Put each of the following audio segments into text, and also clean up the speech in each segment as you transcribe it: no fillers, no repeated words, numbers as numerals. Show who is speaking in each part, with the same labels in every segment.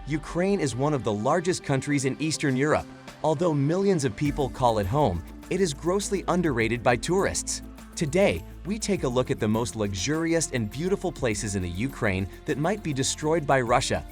Speaker 1: Ukraine is one of the largest countries in Eastern Europe. Although millions of people call it home, it is grossly underrated by tourists. Today, we take a look at the most luxurious and beautiful places in the Ukraine that might be destroyed by Russia.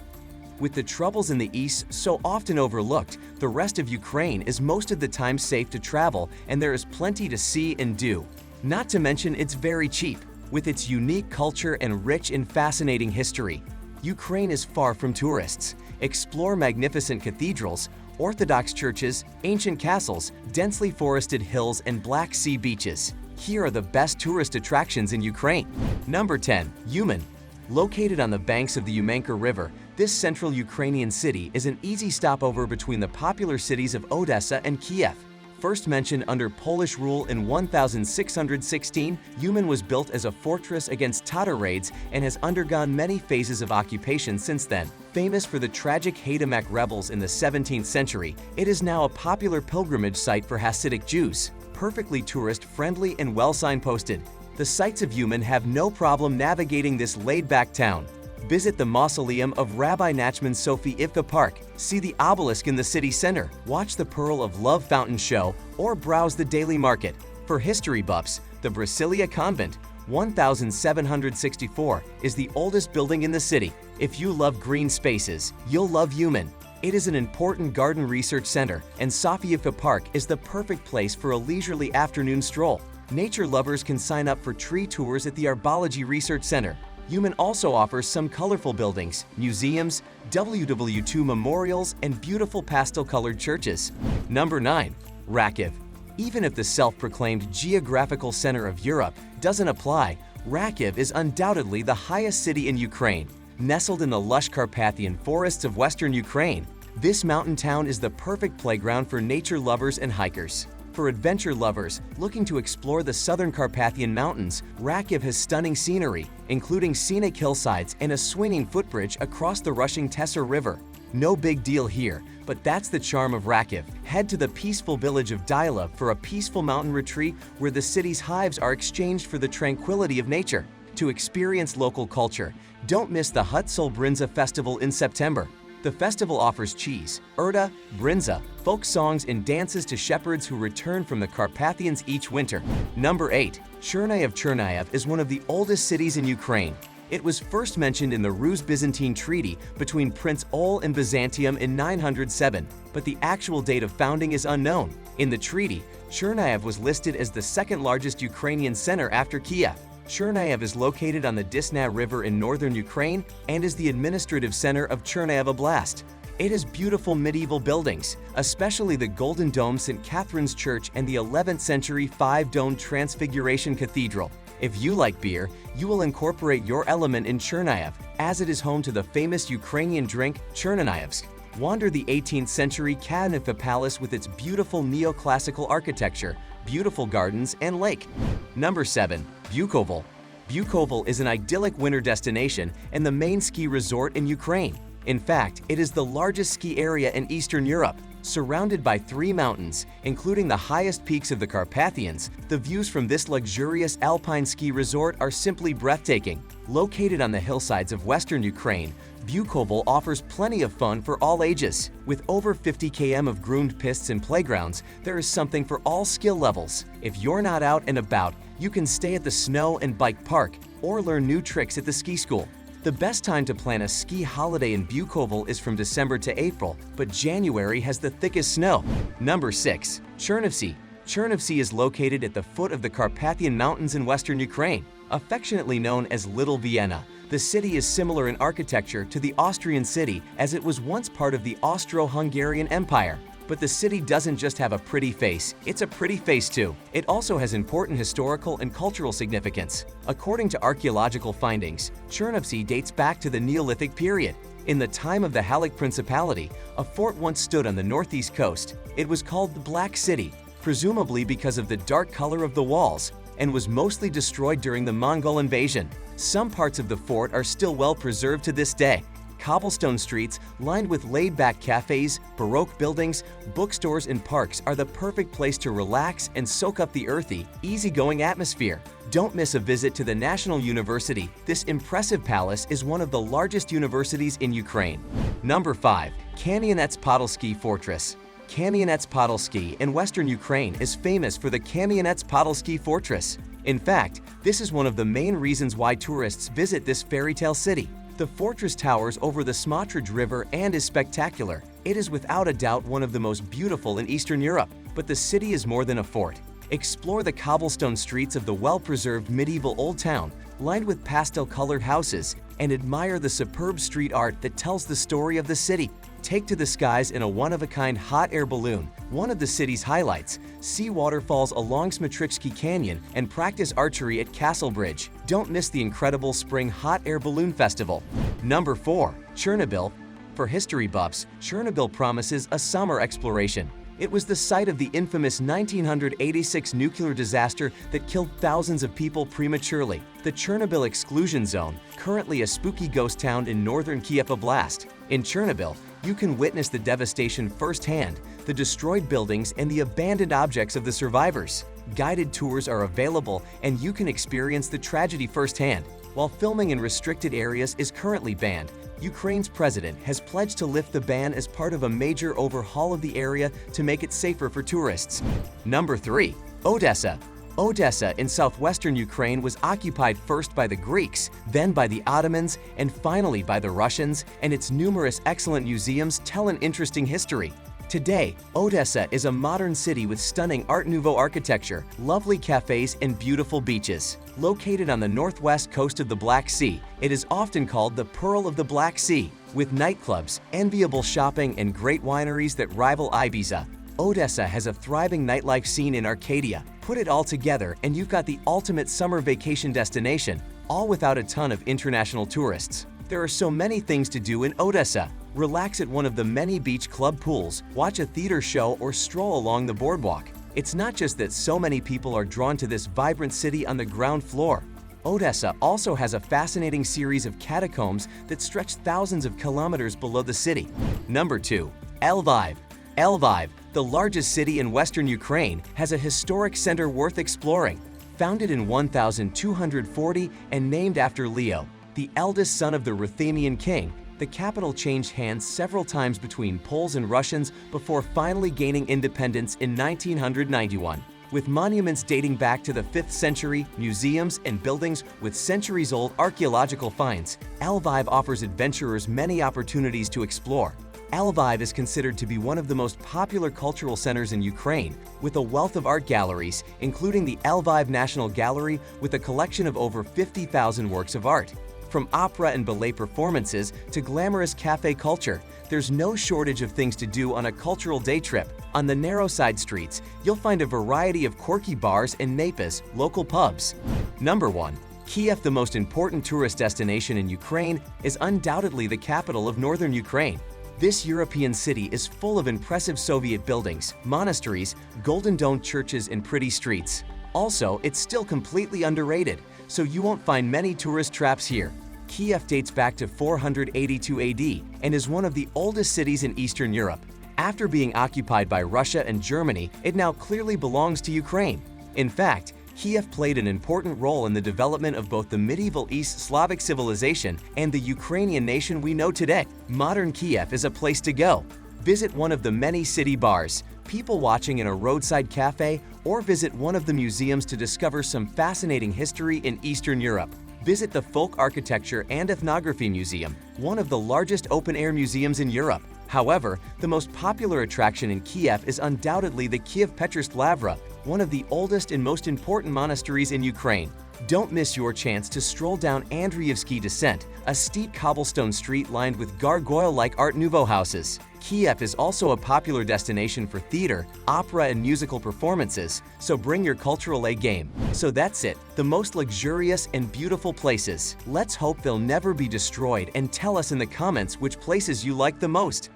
Speaker 1: With the troubles in the east so often overlooked, the rest of Ukraine is most of the time safe to travel, and there is plenty to see and do. Not to mention it's very cheap. With its unique culture and rich and fascinating history, Ukraine is far from tourists. Explore magnificent cathedrals, Orthodox churches, ancient castles, densely forested hills, and Black Sea beaches. Here are the best tourist attractions in Ukraine. Number 10. Uman. Located on the banks of the Umanka River, this central Ukrainian city is an easy stopover between the popular cities of Odessa and Kiev. First mentioned under Polish rule in 1616, Uman was built as a fortress against Tatar raids and has undergone many phases of occupation since then. Famous for the tragic Haydamak rebels in the 17th century, it is now a popular pilgrimage site for Hasidic Jews. Perfectly tourist-friendly and well signposted, the sights of Uman have no problem navigating this laid-back town. Visit the mausoleum of Rabbi Nachman Sophie Ivka Park, see the obelisk in the city center, watch the Pearl of Love fountain show, or browse the daily market. For history buffs, the Brasilia Convent, 1764, is the oldest building in the city. If you love green spaces, you'll love Uman. It is an important garden research center, and Sofiivka Park is the perfect place for a leisurely afternoon stroll. Nature lovers can sign up for tree tours at the Arbology Research Center. Uman also offers some colorful buildings, museums, WW2 memorials, and beautiful pastel-colored churches. Number 9. Rakiv. Even if the self-proclaimed geographical center of Europe doesn't apply, Rakiv is undoubtedly the highest city in Ukraine. Nestled in the lush Carpathian forests of western Ukraine, this mountain town is the perfect playground for nature lovers and hikers. For adventure lovers looking to explore the southern Carpathian Mountains, Rakiv has stunning scenery, including scenic hillsides and a swinging footbridge across the rushing Tesa River. No big deal here, but that's the charm of Rakiv. Head to the peaceful village of Dila for a peaceful mountain retreat where the city's hives are exchanged for the tranquility of nature. To experience local culture, don't miss the Hutsol Brinza Festival in September. The festival offers cheese, urta, brinza, folk songs, and dances to shepherds who return from the Carpathians each winter. Number 8. Chernihiv is one of the oldest cities in Ukraine. It was first mentioned in the Rus-Byzantine Treaty between Prince Ol and Byzantium in 907, but the actual date of founding is unknown. In the treaty, Chernihiv was listed as the second largest Ukrainian center after Kiev. Chernihiv is located on the Desna River in northern Ukraine and is the administrative center of Chernihiv Oblast. It has beautiful medieval buildings, especially the Golden Dome St. Catherine's Church and the 11th century five-domed Transfiguration Cathedral. If you like beer, you will incorporate your element in Chernihiv, as it is home to the famous Ukrainian drink Chernihivsk. Wander the 18th century Kadnivka Palace with its beautiful neoclassical architecture, beautiful gardens, and lake. Number 7. Bukovel. Bukovel is an idyllic winter destination and the main ski resort in Ukraine. In fact, it is the largest ski area in Eastern Europe. Surrounded by 3 mountains, including the highest peaks of the Carpathians, the views from this luxurious alpine ski resort are simply breathtaking. Located on the hillsides of western Ukraine, Bukovel offers plenty of fun for all ages. With over 50 km of groomed pistes and playgrounds, there is something for all skill levels. If you're not out and about, you can stay at the snow and bike park or learn new tricks at the ski school. The best time to plan a ski holiday in Bukovel is from December to April, but January has the thickest snow. Number 6. Chernivtsi. Chernivtsi is located at the foot of the Carpathian Mountains in western Ukraine. Affectionately known as Little Vienna, the city is similar in architecture to the Austrian city as it was once part of the Austro-Hungarian Empire. But the city doesn't just have a pretty face, it's a pretty face too. It also has important historical and cultural significance. According to archaeological findings, Chernivtsi dates back to the Neolithic period. In the time of the Halych Principality, a fort once stood on the northeast coast. It was called the Black City, presumably because of the dark color of the walls, and was mostly destroyed during the Mongol invasion. Some parts of the fort are still well preserved to this day. Cobblestone streets lined with laid-back cafes, Baroque buildings, bookstores, and parks are the perfect place to relax and soak up the earthy, easygoing atmosphere. Don't miss a visit to the National University. This impressive palace is one of the largest universities in Ukraine. Number 5. Kamyanets-Podilsky Fortress. Kamyanets-Podilsky in western Ukraine is famous for the Kamyanets-Podilsky Fortress. In fact, this is one of the main reasons why tourists visit this fairy tale city. The fortress towers over the Smotrich River and is spectacular. It is without a doubt one of the most beautiful in Eastern Europe, but the city is more than a fort. Explore the cobblestone streets of the well-preserved medieval Old Town, lined with pastel-colored houses, and admire the superb street art that tells the story of the city. Take to the skies in a one-of-a-kind hot air balloon, one of the city's highlights. See waterfalls along Smotrichsky Canyon and practice archery at Castle Bridge. Don't miss the incredible spring hot air balloon festival. Number 4. Chernobyl. For history buffs, Chernobyl promises a summer exploration. It was the site of the infamous 1986 nuclear disaster that killed thousands of people prematurely. The Chernobyl exclusion zone, currently a spooky ghost town in northern Kiev Oblast. In Chernobyl, you can witness the devastation firsthand, the destroyed buildings and the abandoned objects of the survivors. Guided tours are available and you can experience the tragedy firsthand. While filming in restricted areas is currently banned, Ukraine's president has pledged to lift the ban as part of a major overhaul of the area to make it safer for tourists. Number 3. Odessa. Odessa in southwestern Ukraine was occupied first by the Greeks, then by the Ottomans, and finally by the Russians, and its numerous excellent museums tell an interesting history. Today, Odessa is a modern city with stunning Art Nouveau architecture, lovely cafes, and beautiful beaches. Located on the northwest coast of the Black Sea, it is often called the Pearl of the Black Sea, with nightclubs, enviable shopping, and great wineries that rival Ibiza. Odessa has a thriving nightlife scene in Arcadia. Put it all together and you've got the ultimate summer vacation destination, all without a ton of international tourists. There are so many things to do in Odessa. Relax at one of the many beach club pools, watch a theater show, or stroll along the boardwalk. It's not just that so many people are drawn to this vibrant city on the ground floor. Odessa also has a fascinating series of catacombs that stretch thousands of kilometers below the city. Number 2. Lviv. Lviv, the largest city in western Ukraine, has a historic center worth exploring. Founded in 1240 and named after Leo, the eldest son of the Ruthenian king, the capital changed hands several times between Poles and Russians before finally gaining independence in 1991. With monuments dating back to the 5th century, museums, and buildings with centuries-old archaeological finds, Lviv offers adventurers many opportunities to explore. Lviv is considered to be one of the most popular cultural centers in Ukraine, with a wealth of art galleries, including the Lviv National Gallery with a collection of over 50,000 works of art. From opera and ballet performances to glamorous cafe culture, there's no shortage of things to do on a cultural day trip. On the narrow side streets, you'll find a variety of quirky bars and napas, local pubs. Number 1. Kiev, the most important tourist destination in Ukraine, is undoubtedly the capital of northern Ukraine. This European city is full of impressive Soviet buildings, monasteries, golden-domed churches, and pretty streets. Also, it's still completely underrated, so you won't find many tourist traps here. Kiev dates back to 482 AD and is one of the oldest cities in Eastern Europe. After being occupied by Russia and Germany, it now clearly belongs to Ukraine. In fact, Kiev played an important role in the development of both the medieval East Slavic civilization and the Ukrainian nation we know today. Modern Kiev is a place to go. Visit one of the many city bars, people watching in a roadside cafe, or visit one of the museums to discover some fascinating history in Eastern Europe. Visit the Folk Architecture and Ethnography Museum, one of the largest open-air museums in Europe. However, the most popular attraction in Kiev is undoubtedly the Kiev-Petrist Lavra, one of the oldest and most important monasteries in Ukraine. Don't miss your chance to stroll down Andriivsky Descent, a steep cobblestone street lined with gargoyle-like Art Nouveau houses. Kiev is also a popular destination for theater, opera, and musical performances, so bring your cultural A game. So that's it, the most luxurious and beautiful places. Let's hope they'll never be destroyed, and tell us in the comments which places you like the most.